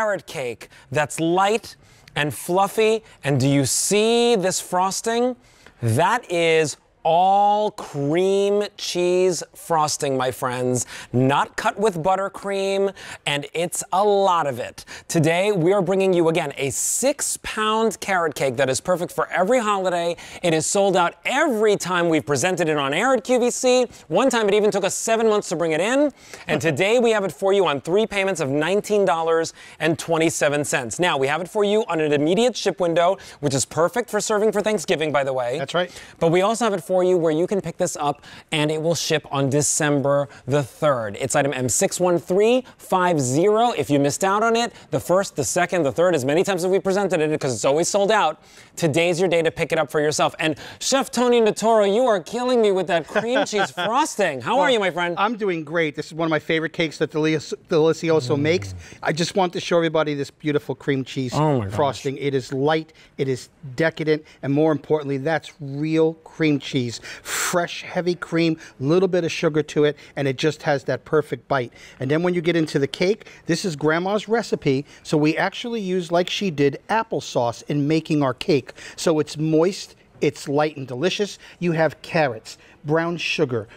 carrot cake that's light and fluffy. And do you see this frosting? That is all cream cheese frosting, my friends, not cut with buttercream, and it's a lot of it. Today, we are bringing you, again, a 6-pound carrot cake that is perfect for every holiday. It is sold out every time we've presented it on air at QVC. One time, it even took us 7 months to bring it in, and today we have it for you on 3 payments of $19.27. Now, we have it for you on an immediate ship window, which is perfect for serving for Thanksgiving, by the way. That's right. But we also have it for you where you can pick this up and it will ship on December the 3rd. It's item M61350. If you missed out on it, the first, the second, the third, as many times as we presented it, because it's always sold out, today's your day to pick it up for yourself. And Chef Tony Natoro, you are killing me with that cream cheese frosting. How are you, my friend? I'm doing great. This is one of my favorite cakes that Delizioso makes. I just want to show everybody this beautiful cream cheese frosting. It is light, it is decadent, and more importantly, that's real cream cheese. Fresh, heavy cream, little bit of sugar to it, and it just has that perfect bite. And then when you get into the cake, this is Grandma's recipe, so we actually use, like she did, applesauce in making our cake. So it's moist, it's light and delicious. You have carrots, brown sugar,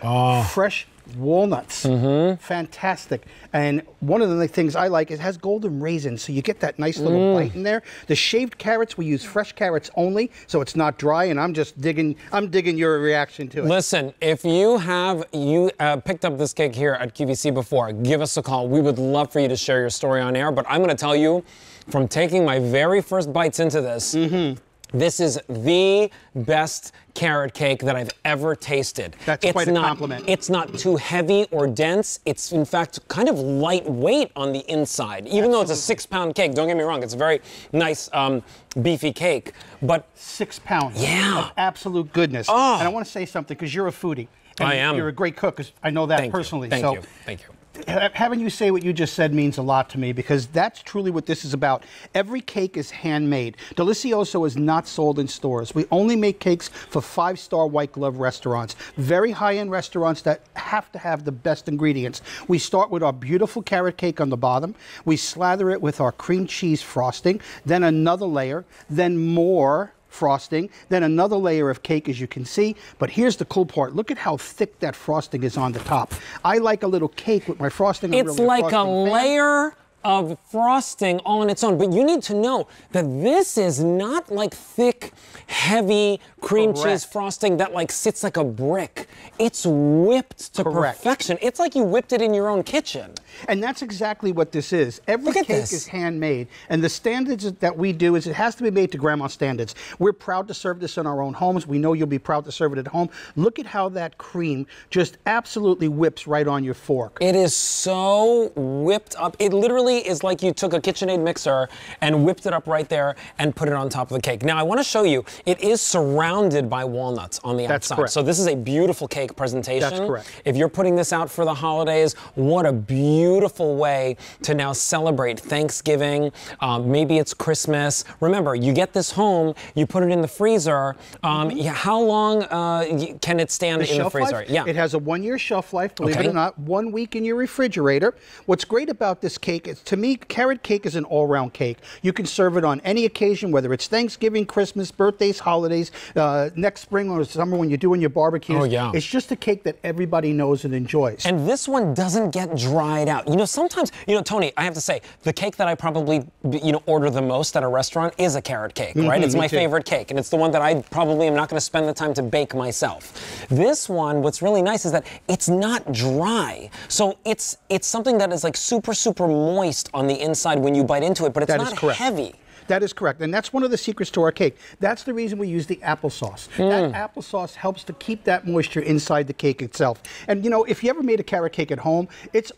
fresh walnuts. Fantastic. And one of the things I like, it has golden raisins, so you get that nice little bite in there. The shaved carrots, we use fresh carrots only, so it's not dry, and I'm digging your reaction to it. Listen, if you have picked up this cake here at QVC before, give us a call. We would love for you to share your story on air, but I'm going to tell you, from taking my very first bites into this, this is the best carrot cake that I've ever tasted. That's quite a compliment. It's not too heavy or dense. It's, in fact, kind of lightweight on the inside. Even though it's a 6-pound cake, don't get me wrong, it's a very nice, beefy cake. But 6 pounds of absolute goodness. And I want to say something, because you're a foodie. And I am. You're a great cook, because I know that personally. Thank you. Thank you. Having you say what you just said means a lot to me, because that's truly what this is about. Every cake is handmade. Delizioso is not sold in stores. We only make cakes for 5-star white glove restaurants, very high-end restaurants that have to have the best ingredients. We start with our beautiful carrot cake on the bottom. We slather it with our cream cheese frosting, then another layer, then more frosting, then another layer of cake, as you can see. But here's the cool part. Look at how thick that frosting is on the top. I like a little cake with my frosting. It's like a layer of frosting all on its own. But you need to know that this is not like thick, heavy cream cheese frosting that like sits like a brick. It's whipped to perfection. It's like you whipped it in your own kitchen. And that's exactly what this is. Every cake is handmade, and the standards that we do is it has to be made to Grandma's standards. We're proud to serve this in our own homes. We know you'll be proud to serve it at home. Look at how that cream just absolutely whips right on your fork. It is so whipped up. It literally is like you took a KitchenAid mixer and whipped it up right there and put it on top of the cake. Now, I want to show you, it is surrounded by walnuts on the outside. Correct. So this is a beautiful cake presentation. That's correct. If you're putting this out for the holidays, what a beautiful way to now celebrate Thanksgiving. Maybe it's Christmas. Remember, you get this home, you put it in the freezer. How long can it stand in the freezer? Yeah. It has a 1-year shelf life, believe it or not, 1 week in your refrigerator. What's great about this cake is, to me, carrot cake is an all-round cake. You can serve it on any occasion, whether it's Thanksgiving, Christmas, birthdays, holidays, next spring or summer when you're doing your barbecues. It's just a cake that everybody knows and enjoys. And this one doesn't get dried out. You know, sometimes, Tony, I have to say, the cake that I probably, order the most at a restaurant is a carrot cake, right? It's my favorite cake, and it's the one that I probably am not going to spend the time to bake myself. This one, what's really nice is that it's not dry. So it's something that is like super, super moist on the inside when you bite into it, but it's not heavy. That is correct, and that's one of the secrets to our cake. That's the reason we use the applesauce. That applesauce helps to keep that moisture inside the cake itself. And if you ever made a carrot cake at home, it's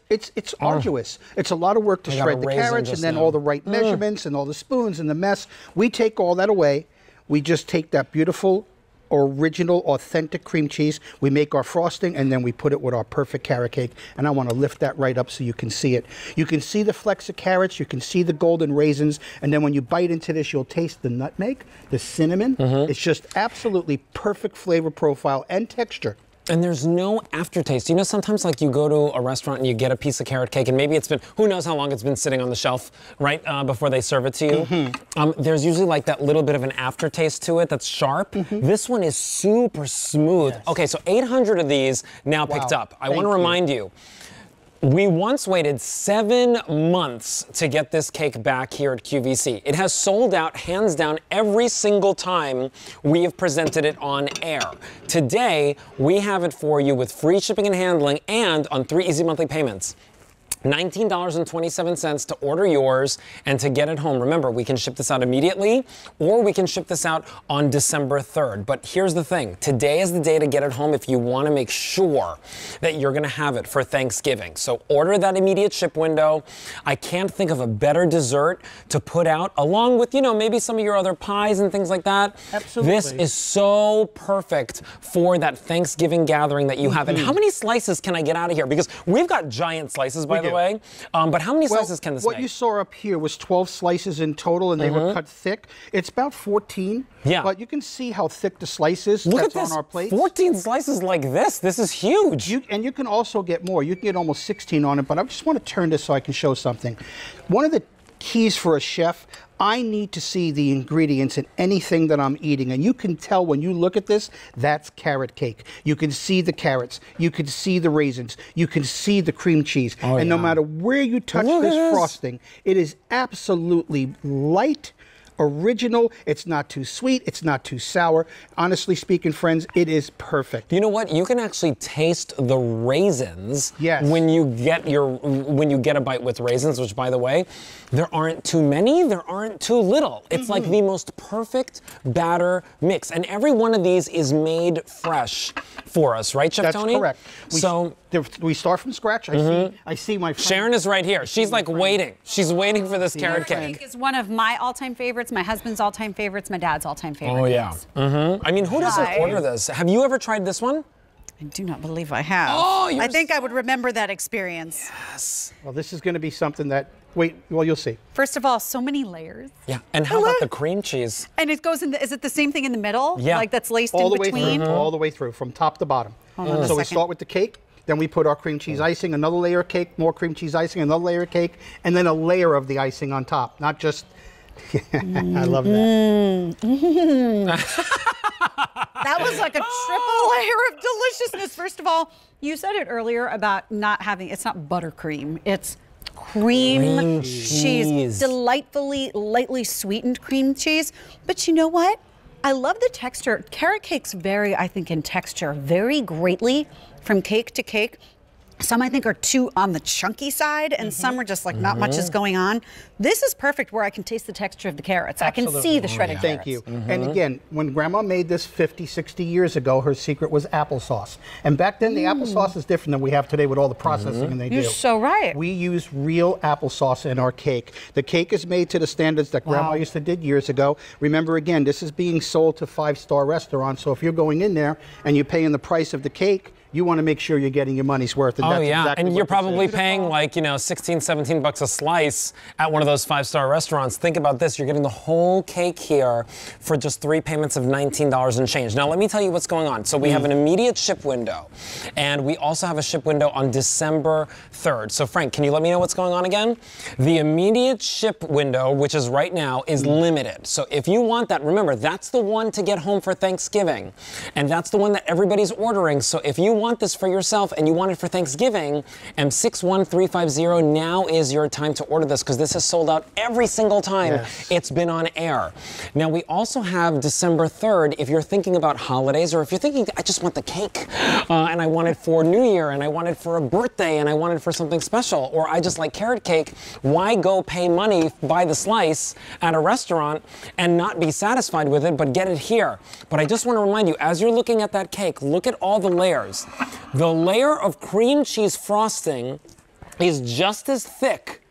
arduous. It's a lot of work to shred the carrots and then all the right measurements and all the spoons and the mess. We take all that away. We just take that beautiful, original, authentic cream cheese. We make our frosting, and then we put it with our perfect carrot cake. And I want to lift that right up so you can see it. You can see the flecks of carrots. You can see the golden raisins. And then when you bite into this, you'll taste the nutmeg, the cinnamon. It's just absolutely perfect flavor profile and texture. And there's no aftertaste. You know, sometimes like you go to a restaurant and you get a piece of carrot cake and maybe it's been, who knows how long it's been sitting on the shelf, right, before they serve it to you. There's usually like that little bit of an aftertaste to it that's sharp. This one is super smooth. Yes. Okay, so 800 of these now picked up. I want to remind you. We once waited 7 months to get this cake back here at QVC. It has sold out hands down every single time we have presented it on air. Today, we have it for you with free shipping and handling and on 3 easy monthly payments. $19.27 to order yours and to get it home. Remember, we can ship this out immediately or we can ship this out on December 3rd. But here's the thing. Today is the day to get it home if you want to make sure that you're going to have it for Thanksgiving. So order that immediate ship window. I can't think of a better dessert to put out along with, you know, maybe some of your other pies and things like that. Absolutely. This is so perfect for that Thanksgiving gathering that you have. And how many slices can I get out of here? Because we've got giant slices, by the way. But how many slices can this what make? you saw up here was 12 slices in total, and they were cut thick. It's about 14. Yeah. But you can see how thick the slice is Look that's at this, on our plate. 14 slices like this. This is huge. And you can also get more. You can get almost 16 on it, but I just want to turn this so I can show something. One of the keys for a chef, I need to see the ingredients in anything that I'm eating. And you can tell when you look at this, that's carrot cake. You can see the carrots. You can see the raisins. You can see the cream cheese. And no matter where you touch this frosting, it is absolutely light, original. It's not too sweet. It's not too sour. Honestly speaking, friends, it is perfect. You know what? You can actually taste the raisins when you get a bite with raisins, which, by the way, there aren't too many, there aren't too little. It's like the most perfect batter mix. And every one of these is made fresh for us, right, Chef Tony? That's correct. We start from scratch. I see my friend. Sharon is right here. She's like waiting. She's waiting for this carrot cake. It's one of my all-time favorites, my husband's all-time favorites, my dad's all-time favorite. Oh, yeah. I mean, who doesn't order this? Have you ever tried this one? I do not believe I have. Oh, I think I would remember that experience. Yes. Well, this is going to be something that, well, you'll see. First of all, so many layers. Yeah, and how about the cream cheese? And it goes in is it the same thing in the middle? Yeah. Like that's laced All in the way between? through, all the way through, from top to bottom. So we start with the cake, then we put our cream cheese icing, another layer of cake, more cream cheese icing, another layer of cake, and then a layer of the icing on top, not just... I love that. That was like a triple layer of deliciousness. First of all, you said it earlier about not having, it's not buttercream, it's cream cheese. Delightfully, lightly sweetened cream cheese. But you know what? I love the texture. Carrot cakes vary, I think, in texture very greatly from cake to cake. Some I think are too on the chunky side, and some are just like not much is going on. This is perfect where I can taste the texture of the carrots. Absolutely. I can see the shredded carrots. Thank you. And again, when Grandma made this 50, 60 years ago, her secret was applesauce. And back then, the applesauce is different than we have today with all the processing they do. You're so right. We use real applesauce in our cake. The cake is made to the standards that Grandma used to did years ago. Remember, again, this is being sold to 5-star restaurants, so if you're going in there and you're paying the price of the cake, you want to make sure you're getting your money's worth. And that's exactly and you're what probably paying like, you know, 16, 17 bucks a slice at one of those 5-star restaurants. Think about this. You're getting the whole cake here for just 3 payments of $19 and change. Now, let me tell you what's going on. So we have an immediate ship window, and we also have a ship window on December 3rd. So, Frank, can you let me know what's going on again? The immediate ship window, which is right now, is limited. So if you want that, remember, that's the one to get home for Thanksgiving, and that's the one that everybody's ordering. So if you want this for yourself and you want it for Thanksgiving, M61350, now is your time to order this because this is sold out every single time it's been on air. Now we also have December 3rd if you're thinking about holidays, or if you're thinking, I just want the cake and I want it for New Year, and I want it for a birthday, and I want it for something special, or I just like carrot cake. Why go pay money, buy the slice at a restaurant and not be satisfied with it, but get it here? But I just want to remind you, as you're looking at that cake, look at all the layers. The layer of cream cheese frosting is just as thick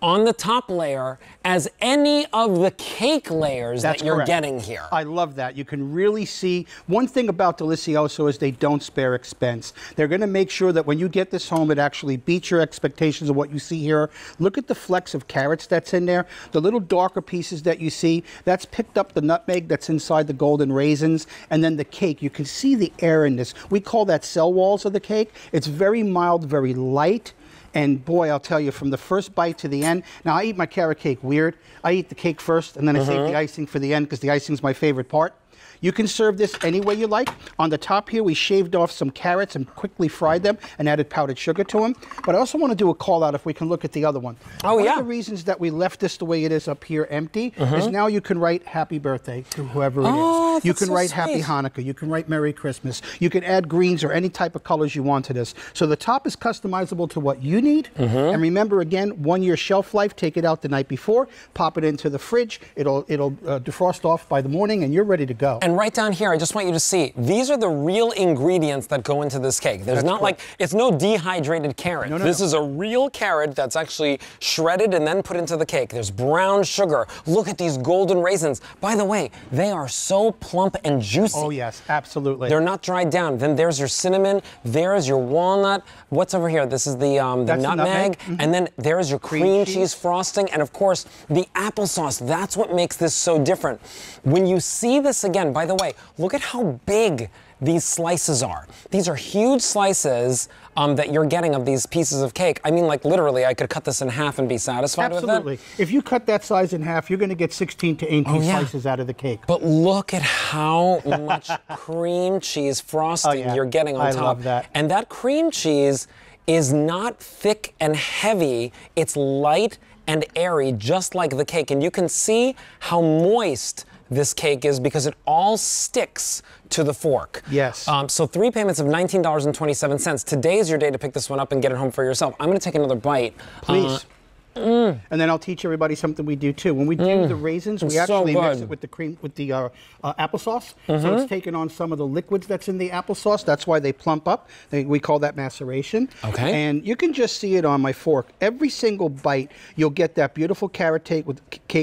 on the top layer as any of the cake layers that you're getting here. I love that. You can really see, one thing about Delizioso is they don't spare expense. They're going to make sure that when you get this home, it actually beats your expectations of what you see here. Look at the flecks of carrots that's in there. The little darker pieces that you see, that's picked up the nutmeg that's inside the golden raisins. And then the cake, you can see the air in this. We call that cell walls of the cake. It's very mild, very light. And boy, I'll tell you, from the first bite to the end, now I eat my carrot cake weird. I eat the cake first, and then I save the icing for the end because the icing is my favorite part. You can serve this any way you like. On the top here, we shaved off some carrots and quickly fried them and added powdered sugar to them. But I also want to do a call out if we can look at the other one. One of the reasons that we left this the way it is up here empty is now you can write happy birthday to whoever it is. You can write happy Hanukkah. You can write Merry Christmas. You can add greens or any type of colors you want to this. So the top is customizable to what you need. And remember, again, 1 year shelf life. Take it out the night before, pop it into the fridge. It'll defrost off by the morning, and you're ready to go. And right down here, I just want you to see, these are the real ingredients that go into this cake. There's not like, it's no dehydrated carrot. This is a real carrot that's actually shredded and then put into the cake. There's brown sugar. Look at these golden raisins. By the way, they are so plump and juicy. Oh yes, absolutely. They're not dried down. Then there's your cinnamon. There's your walnut. What's over here? This is the nutmeg. And then there's your cream cheese frosting. And of course, the applesauce. That's what makes this so different. When you see this again, by the way, look at how big these slices are. These are huge slices that you're getting of these pieces of cake. I mean, like literally, I could cut this in half and be satisfied with it. Absolutely. If you cut that size in half, you're going to get 16 to 18 slices out of the cake. But look at how much cream cheese frosting you're getting on top. I love that. And that cream cheese is not thick and heavy. It's light and airy, just like the cake. And you can see how moist this cake is because it all sticks to the fork. Yes. So 3 payments of $19.27. Today's your day to pick this one up and get it home for yourself. I'm going to take another bite. Please. And then I'll teach everybody something we do too. When we do the raisins, we actually mix it with the cream, with the applesauce. So it's taking on some of the liquids that's in the applesauce. That's why they plump up. We call that maceration. Okay. And you can just see it on my fork. Every single bite, you'll get that beautiful carrot cake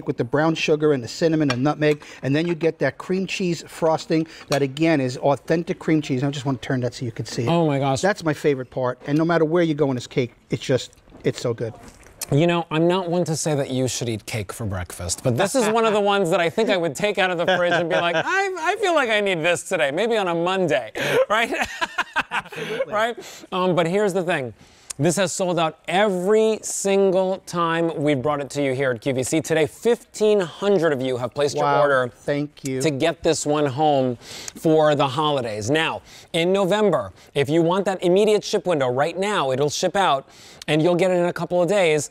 with the brown sugar and the cinnamon and nutmeg, and then you get that cream cheese frosting that again is authentic cream cheese. I just want to turn that so you can see it. Oh my gosh. That's my favorite part. And no matter where you go in this cake, it's so good. You know, I'm not one to say that you should eat cake for breakfast, but this is one of the ones that I think I would take out of the fridge and be like, I feel like I need this today, maybe on a Monday, right? Absolutely. Right? But here's the thing. This has sold out every single time we brought it to you here at QVC. Today, 1,500 of you have placed your order. Thank you. To get this one home for the holidays. Now, in November, if you want that immediate ship window, right now, it'll ship out and you'll get it in a couple of days.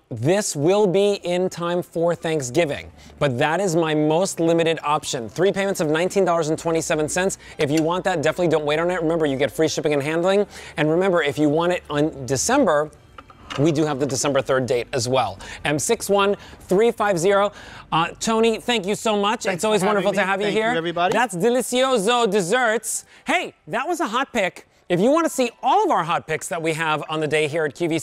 This will be in time for Thanksgiving, but that is my most limited option. 3 payments of $19.27. If you want that, definitely don't wait on it. Remember, you get free shipping and handling. And remember, if you want it on December, we do have the December 3rd date as well. M61350. Tony, thank you so much. It's always wonderful to have you here. Thank you, everybody. That's Delizioso Desserts. Hey, that was a hot pick. If you want to see all of our hot picks that we have on the day here at QVC,